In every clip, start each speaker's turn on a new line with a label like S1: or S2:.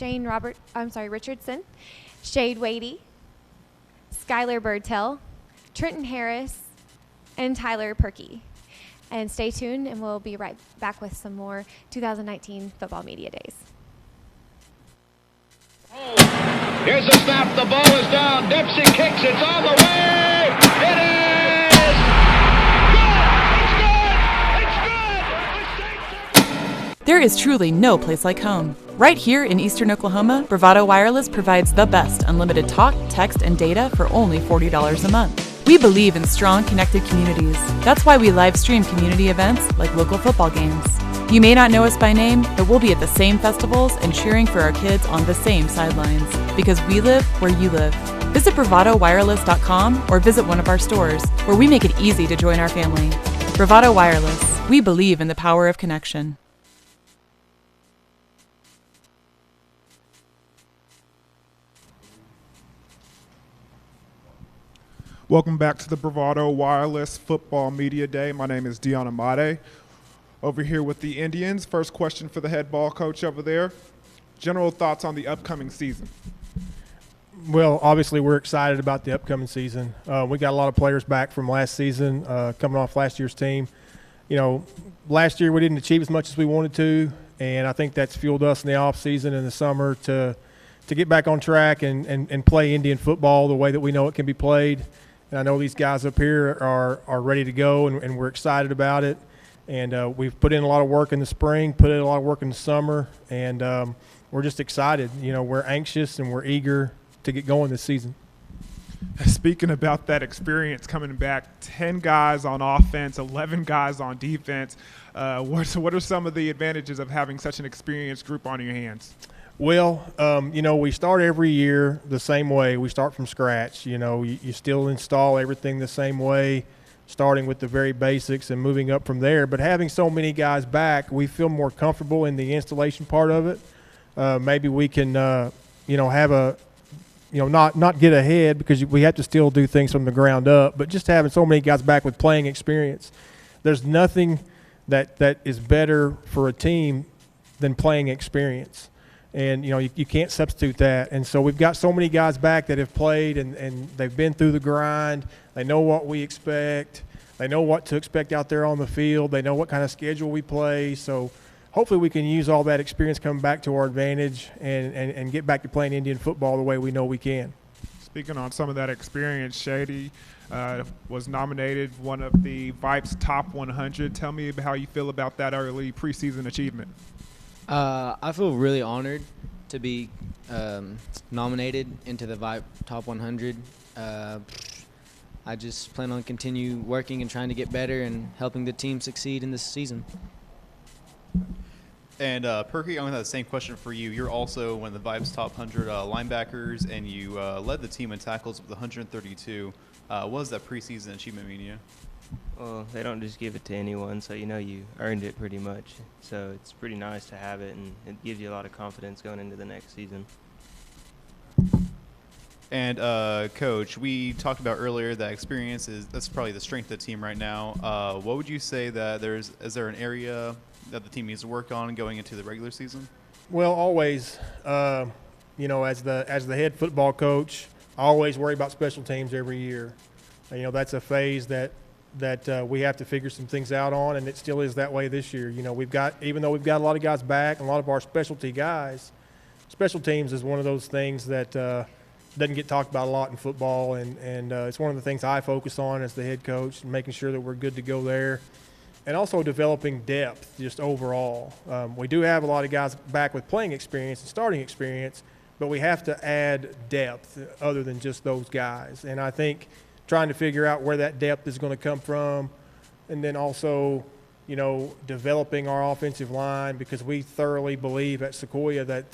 S1: Richardson, Shade Wadey, Skylar Birdtell, Trenton Harris, and Tyler Perkey. And stay tuned, and we'll be right back with some more 2019 Football Media Days.
S2: Here's a snap. The ball is down. Dempsey kicks. It's on the way. It is good. It's good. It's good.
S3: There is truly no place like home. Right here in Eastern Oklahoma, Bravado Wireless provides the best unlimited talk, text, and data for only $40 a month. We believe in strong, connected communities. That's why we live stream community events like local football games. You may not know us by name, but we'll be at the same festivals and cheering for our kids on the same sidelines. Because we live where you live. Visit bravadowireless.com or visit one of our stores, where we make it easy to join our family. Bravado Wireless. We believe in the power of connection.
S4: Welcome back to the Bravado Wireless Football Media Day. My name is Dion Amade. Over here with the Indians. First question for the head ball coach over there. General thoughts on the upcoming season?
S5: Well, obviously we're excited about the upcoming season. We got a lot of players back from last season, coming off last year's team. You know, last year we didn't achieve as much as we wanted to, and I think that's fueled us in the off season and the summer to get back on track and play Indian football the way that we know it can be played. And I know these guys up here are ready to go, and we're excited about it. And we've put in a lot of work in the spring, put in a lot of work in the summer, and we're just excited. You know, we're anxious and we're eager to get going this season.
S4: Speaking about that experience coming back, 10 guys on offense, 11 guys on defense. What are some of the advantages of having such an experienced group on your hands?
S5: Well, you know, we start every year the same way. We start from scratch. You know, you still install everything the same way, starting with the very basics and moving up from there. But having so many guys back, we feel more comfortable in the installation part of it. Maybe we can, you know, have a, you know, not get ahead because we have to still do things from the ground up. But just having so many guys back with playing experience, there's nothing that is better for a team than playing experience. And, you know, you can't substitute that. And so we've got so many guys back that have played and they've been through the grind. They know what we expect. They know what to expect out there on the field. They know what kind of schedule we play. So hopefully we can use all that experience coming back to our advantage and get back to playing Indian football the way we know we can.
S4: Speaking on some of that experience, Shady was nominated one of the Vipes Top 100. Tell me how you feel about that early preseason achievement.
S6: I feel really honored to be nominated into the Vipe Top 100. I just plan on continue working and trying to get better and helping the team succeed in this season.
S7: And Perky, I'm going to have the same question for you. You're also one of the Vibes Top 100 linebackers, and you led the team in tackles with 132. What does that preseason achievement mean to you?
S8: Well, they don't just give it to anyone, so you know you earned it pretty much. So it's pretty nice to have it, and it gives you a lot of confidence going into the next season.
S7: And Coach, we talked about earlier that experience that's probably the strength of the team right now. What would you say that is there an area that the team needs to work on going into the regular season? Well,
S5: always, you know, as the head football coach, I always worry about special teams every year. You know, that's a phase that we have to figure some things out on, and it still is that way this year. You know, even though we've got a lot of guys back and a lot of our specialty guys, special teams is one of those things that doesn't get talked about a lot in football, and it's one of the things I focus on as the head coach, and making sure that we're good to go there, and also developing depth just overall. We do have a lot of guys back with playing experience and starting experience, but we have to add depth other than just those guys. And I think trying to figure out where that depth is going to come from, and then also, you know, developing our offensive line, because we thoroughly believe at SEQUOYAH that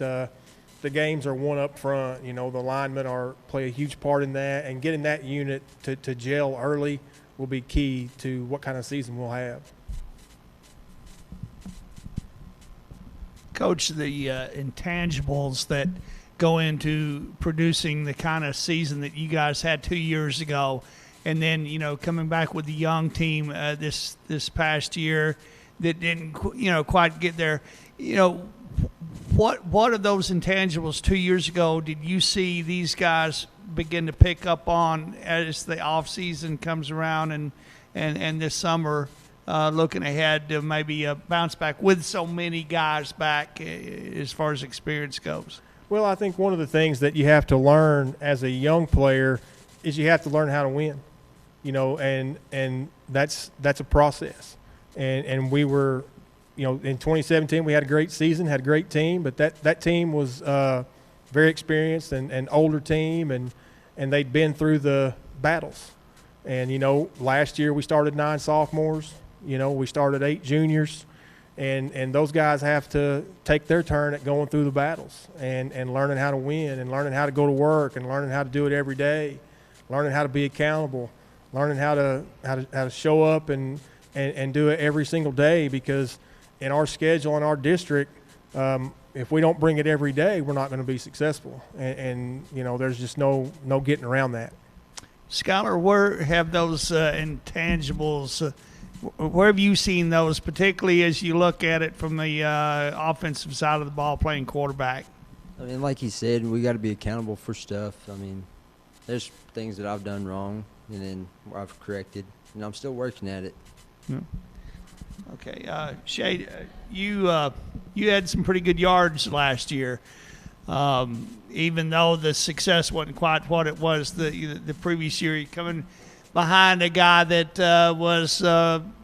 S5: the games are won up front. You know, the linemen play a huge part in that, and getting that unit to gel early will be key to what kind of season we'll have.
S9: Coach, the intangibles that go into producing the kind of season that you guys had 2 years ago, and then, you know, coming back with the young team this past year that didn't, you know, quite get there. You know, what are those intangibles 2 years ago did you see these guys begin to pick up on as the off season comes around and this summer, looking ahead to maybe a bounce back with so many guys back as far as experience goes?
S5: Well, I think one of the things that you have to learn as a young player is you have to learn how to win, and that's a process. And we were, in 2017 we had a great season, had a great team, but that team was very experienced and older team, and they'd been through the battles. And, last year we started 9 sophomores, we started 8 juniors. And those guys have to take their turn at going through the battles and learning how to win and learning how to go to work and learning how to do it every day, learning how to be accountable, learning how to show up and do it every single day, because in our schedule in our district, if we don't bring it every day, we're not going to be successful. And there's just no getting around that.
S9: Skylar, where have those intangibles where have you seen those, particularly as you look at it from the offensive side of the ball, playing quarterback?
S10: I mean, like he said, we got to be accountable for stuff. I mean, there's things that I've done wrong, and then I've corrected, and I'm still working at it.
S9: Yeah. Okay, Shay, you had some pretty good yards last year, even though the success wasn't quite what it was the previous year. You're coming behind a guy that was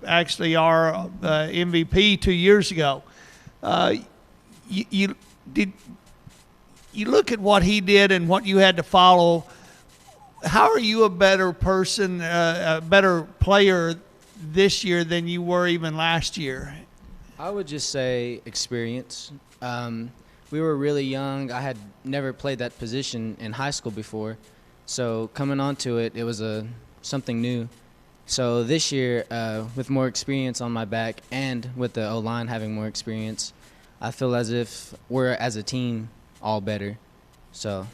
S9: actually our MVP 2 years ago. You look at what he did and what you had to follow. How are you a better person, a better player this year than you were even last year?
S6: I would just say experience. We were really young. I had never played that position in high school before. So coming onto it, it was something new. So this year, with more experience on my back and with the O-line having more experience, I feel as if we're, as a team, all better. So,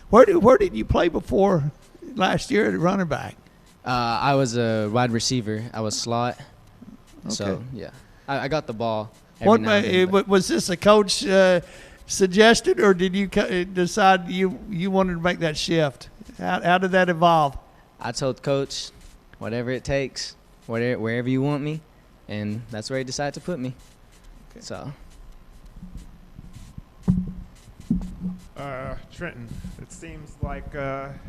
S9: where did you play before last year at running back?
S6: I was a wide receiver. I was slot.
S9: Okay.
S6: So, yeah. I got the ball every now and then,
S9: was this a coach suggested, or did you decide you wanted to make that shift? How did that evolve?
S6: I told Coach, whatever it takes, wherever you want me, and that's where he decided to put me. Okay. So.
S4: Trenton, it seems like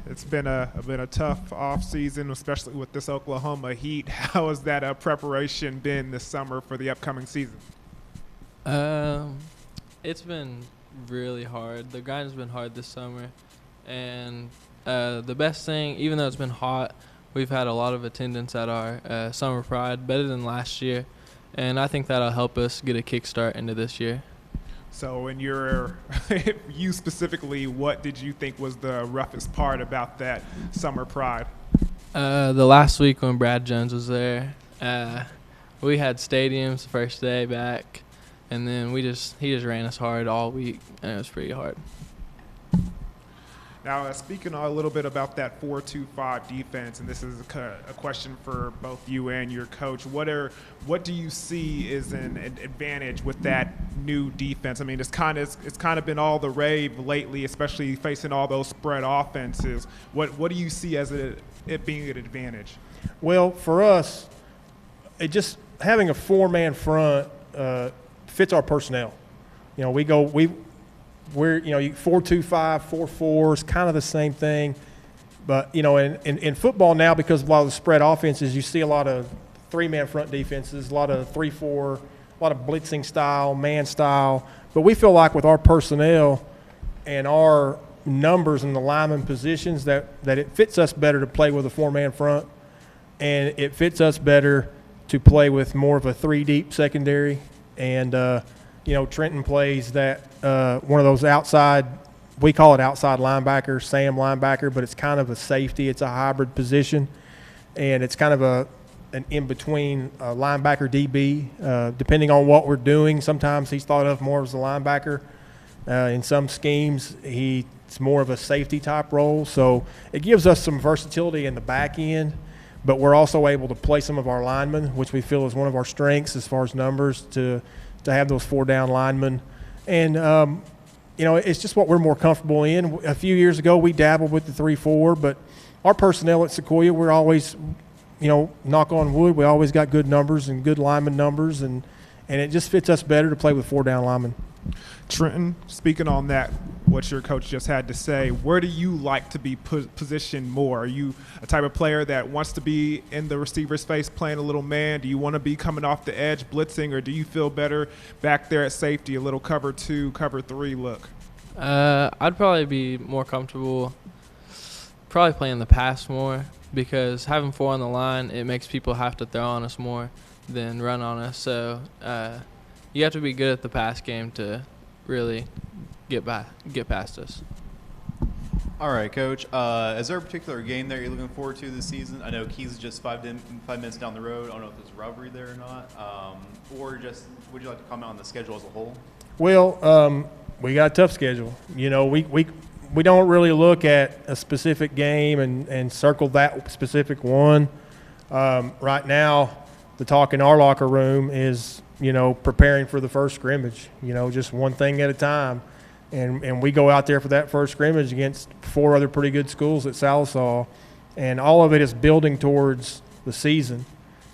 S4: it's been a tough off season, especially with this Oklahoma heat. How has that preparation been this summer for the upcoming season?
S11: It's been really hard. The grind has been hard this summer, and the best thing, even though it's been hot, we've had a lot of attendance at our Summer Pride, better than last year, and I think that'll help us get a kickstart into this year.
S4: So in you specifically, what did you think was the roughest part about that Summer Pride?
S11: The last week when Brad Jones was there, we had stadiums the first day back, and then he just ran us hard all week, and it was pretty hard.
S4: Now, speaking a little bit about that 4-2-5 defense, and this is a question for both you and your coach. What do you see is an advantage with that new defense? I mean, it's kind of been all the rave lately, especially facing all those spread offenses. What do you see as it being an advantage?
S5: Well, for us, it just having a 4-man front fits our personnel. We're 4-2-5, 4-4 is kind of the same thing, but in football now, because of a lot of the spread offenses, you see a lot of 3-man front defenses, a lot of 3-4, a lot of blitzing style, man style. But we feel like with our personnel and our numbers in the lineman positions that it fits us better to play with a 4-man front, and it fits us better to play with more of a 3-deep secondary. And Trenton plays that one of those outside, we call it outside linebacker, Sam linebacker, but it's kind of a safety. It's a hybrid position, and it's kind of an in-between linebacker DB. Depending on what we're doing, sometimes he's thought of more as a linebacker. In some schemes, it's more of a safety type role. So it gives us some versatility in the back end, but we're also able to play some of our linemen, which we feel is one of our strengths as far as numbers, to have those 4-down linemen And, it's just what we're more comfortable in. A few years ago, we dabbled with the 3-4, but our personnel at Sequoyah, we're always, knock on wood, we always got good numbers and good lineman numbers, and it just fits us better to play with 4-down linemen.
S4: Trenton, speaking on that, what your coach just had to say, where do you like to be positioned more? Are you a type of player that wants to be in the receiver's face playing a little man? Do you want to be coming off the edge blitzing, or do you feel better back there at safety, a little cover 2, cover 3 look?
S11: I'd probably be more comfortable probably playing the pass more, because having 4 on the line, it makes people have to throw on us more than run on us. So you have to be good at the pass game to really get past us.
S7: All right, Coach. Is there a particular game that you're looking forward to this season? I know Keys is just 5 minutes down the road. I don't know if there's a rivalry there or not. Or just, would you like to comment on the schedule as a whole?
S5: Well, we got a tough schedule. We don't really look at a specific game and circle that specific one. Right now, the talk in our locker room is, preparing for the first scrimmage, just one thing at a time. And we go out there for that first scrimmage against 4 other pretty good schools at Sallisaw. And all of it is building towards the season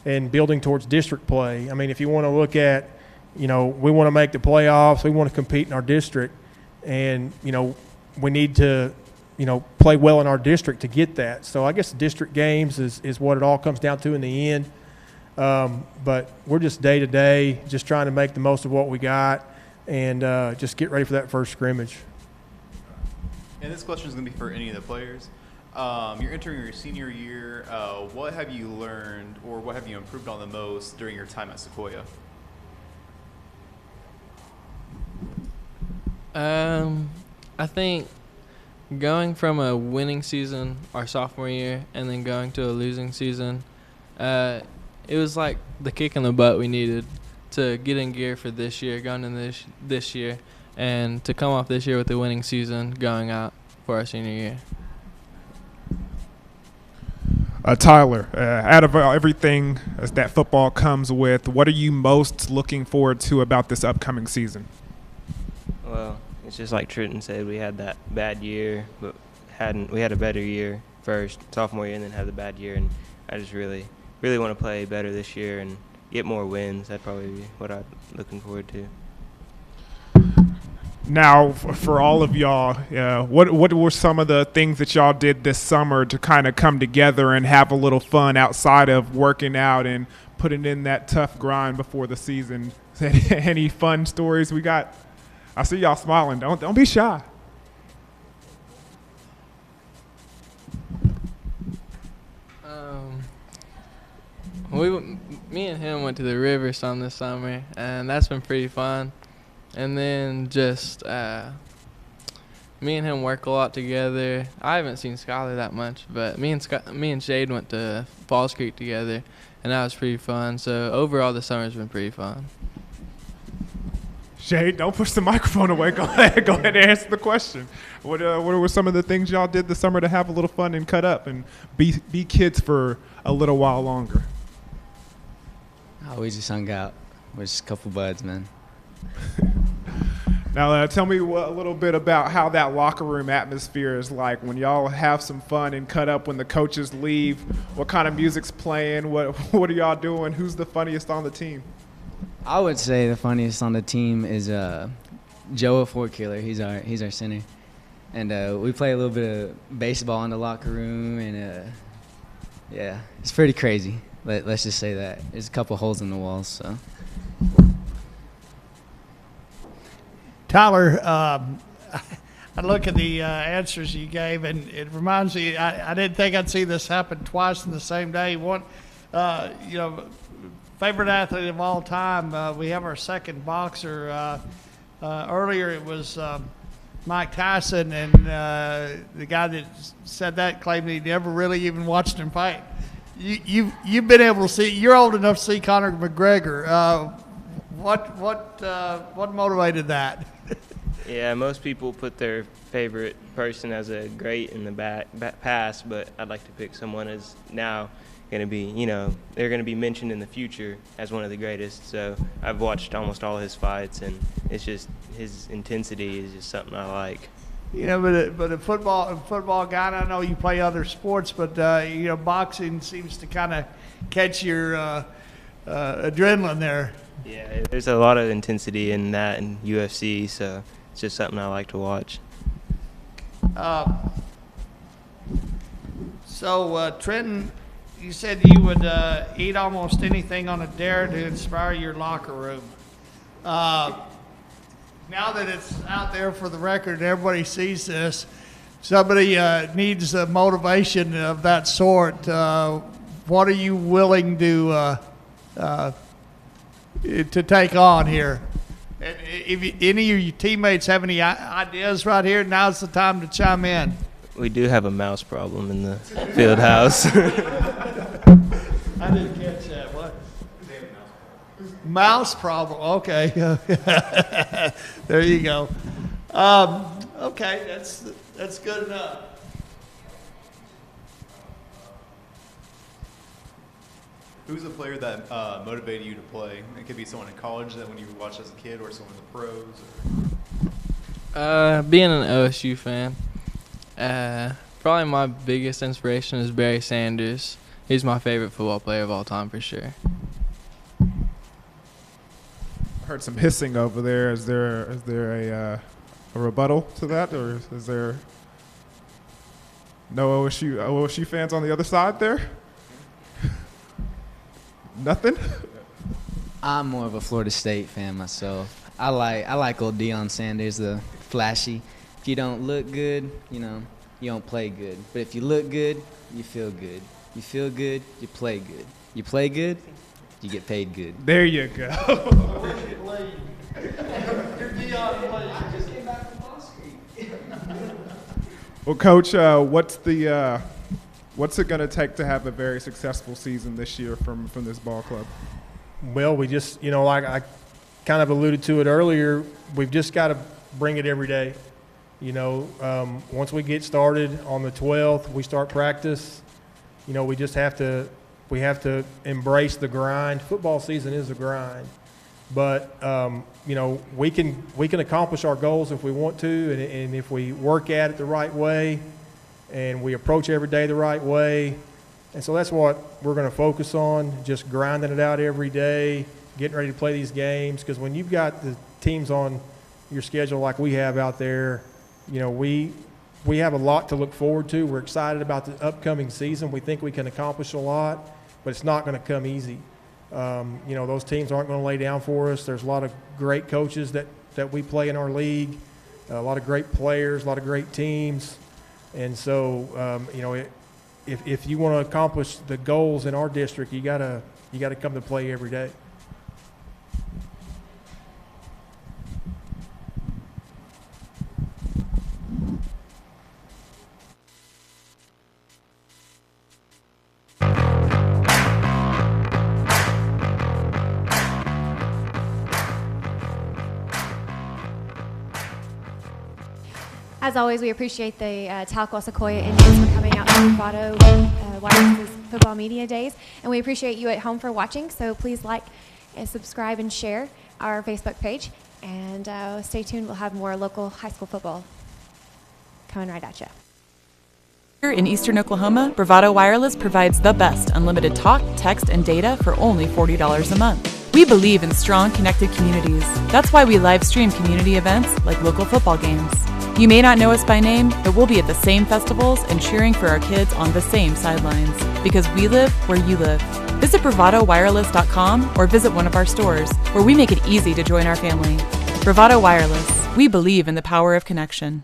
S5: and building towards district play. I mean, if you want to look at, we want to make the playoffs, we want to compete in our district, and, we need to, play well in our district to get that. So I guess district games is what it all comes down to in the end. But we're just day to day, just trying to make the most of what we got and just get ready for that first scrimmage.
S7: And this question is going to be for any of the players. You're entering your senior year. What have you learned, or what have you improved on the most during your time at Sequoyah?
S11: I think going from a winning season our sophomore year and then going to a losing season, it was like the kick in the butt we needed to get in gear for this year, going into this year, and to come off this year with a winning season going out for our senior year.
S4: Tyler, out of everything that football comes with, what are you most looking forward to about this upcoming season?
S8: Well, it's just like Trenton said, we had that bad year, but we had a better year first, sophomore year, and then had the bad year. And I just really want to play better this year and get more wins. That'd probably be what I'm looking forward to.
S4: Now, for all of y'all, what were some of the things that y'all did this summer to kind of come together and have a little fun outside of working out and putting in that tough grind before the season? Any fun stories we got? I see y'all smiling. Don't be shy.
S11: Me and him went to the river some this summer, and that's been pretty fun. And then just me and him work a lot together. I haven't seen Skylar that much, but me and Shade went to Falls Creek together, and that was pretty fun. So overall, the summer's been pretty fun.
S4: Shade, don't push the microphone away. Go ahead and answer the question. What were some of the things y'all did this summer to have a little fun and cut up and be kids for a little while longer?
S12: Oh, we just hung out. We're just a couple buds, man.
S4: Now, tell me a little bit about how that locker room atmosphere is like when y'all have some fun and cut up when the coaches leave. What kind of music's playing? What are y'all doing? Who's the funniest on the team?
S12: I would say the funniest on the team is Joe Fort Killer. He's our center, and we play a little bit of baseball in the locker room, and yeah, it's pretty crazy. Let's just say that there's a couple holes in the walls. So,
S9: Tyler, I look at the answers you gave, and it reminds me. I didn't think I'd see this happen twice in the same day. One, favorite athlete of all time. We have our second boxer. Earlier it was Mike Tyson, and the guy that said that claimed he never really even watched him fight. You've been able to see. You're old enough to see Conor McGregor. What motivated that?
S8: Yeah, most people put their favorite person as a great in the past, but I'd like to pick someone as now going to be, they're going to be mentioned in the future as one of the greatest. So I've watched almost all his fights, and it's just his intensity is just something I like.
S9: You know, but a football guy, and I know you play other sports, but you know, boxing seems to kind of catch your adrenaline there.
S8: Yeah, there's a lot of intensity in that in UFC, so it's just something I like to watch.
S9: So Trenton, you said you would eat almost anything on a dare to inspire your locker room. Now that it's out there for the record and everybody sees this, somebody needs a motivation of that sort. What are you willing to take on here? And if any of your teammates have any ideas right here, now's the time to chime in.
S8: We do have a mouse problem in the field house.
S9: I didn't catch that. What? Mouse problem. Okay. There you go. Okay, that's good enough.
S7: Who's a player that motivated you to play? It could be someone in college that when you watched as a kid, or someone in the pros.
S11: Being an OSU fan, probably my biggest inspiration is Barry Sanders. He's my favorite football player of all time for sure.
S4: I heard some hissing over there. Is there a rebuttal to that, or is there no OSU fans on the other side there? Nothing?
S12: I'm more of a Florida State fan myself. I like old Deion Sanders, the flashy. If you don't look good, you know, you don't play good. But if you look good, you feel good. You feel good, you play good. You play good, you get paid good.
S4: There you go. Well, Coach, what's it going to take to have a very successful season this year from this ball club?
S5: Well, we just, you know, like I kind of alluded to it earlier, we've just got to bring it every day. You know, once we get started on the 12th, we start practice. You know, we have to embrace the grind. Football season is a grind, but you know, we can accomplish our goals if we want to, and if we work at it the right way, and we approach every day the right way. And so that's what we're going to focus on, just grinding it out every day, getting ready to play these games. Because when you've got the teams on your schedule like we have out there, you know, we have a lot to look forward to. We're excited about the upcoming season. We think we can accomplish a lot, but it's not going to come easy. You know, those teams aren't going to lay down for us. There's a lot of great coaches that we play in our league, a lot of great players, a lot of great teams. And so, you know, if you want to accomplish the goals in our district, you gotta come to play every day.
S1: As always, we appreciate the TAHLEQUAH SEQUOYAH Indians for coming out to Bravado Wireless Football Media Days. And we appreciate you at home for watching. So please like and subscribe and share our Facebook page. And stay tuned. We'll have more local high school football coming right at you.
S3: Here in Eastern Oklahoma, Bravado Wireless provides the best unlimited talk, text, and data for only $40 a month. We believe in strong, connected communities. That's why we live stream community events like local football games. You may not know us by name, but we'll be at the same festivals and cheering for our kids on the same sidelines. Because we live where you live. Visit bravadowireless.com or visit one of our stores, where we make it easy to join our family. Bravado Wireless. We believe in the power of connection.